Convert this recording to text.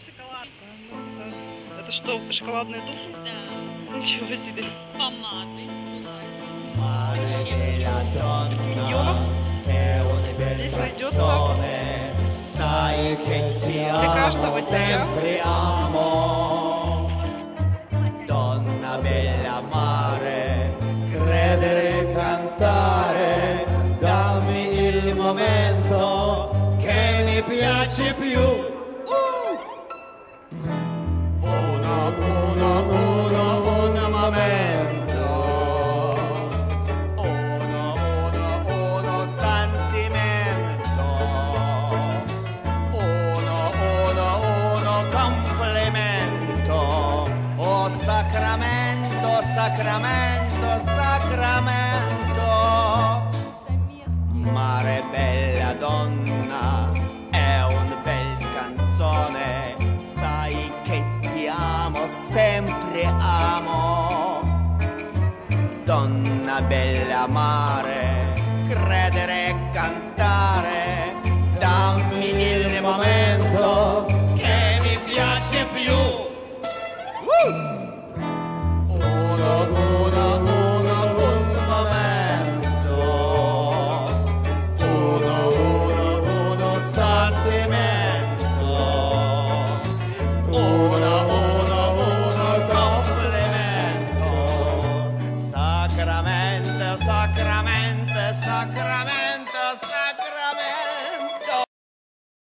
Шоколад. Это что, шоколадные туфли? Да. Ничего себе. Помады. Mare della donna è una bella canzone, sai che ti amo, sempre amo. Donna bella mare, credere, cantare, dammi il momento che mi piace più. Un momento. Uno sentimento. Uno complimento. Oh sacramento, sacramento, sacramento. Mare bella donna, è una bella canzone, sai che ti amo, sempre amo. Donna bella mare,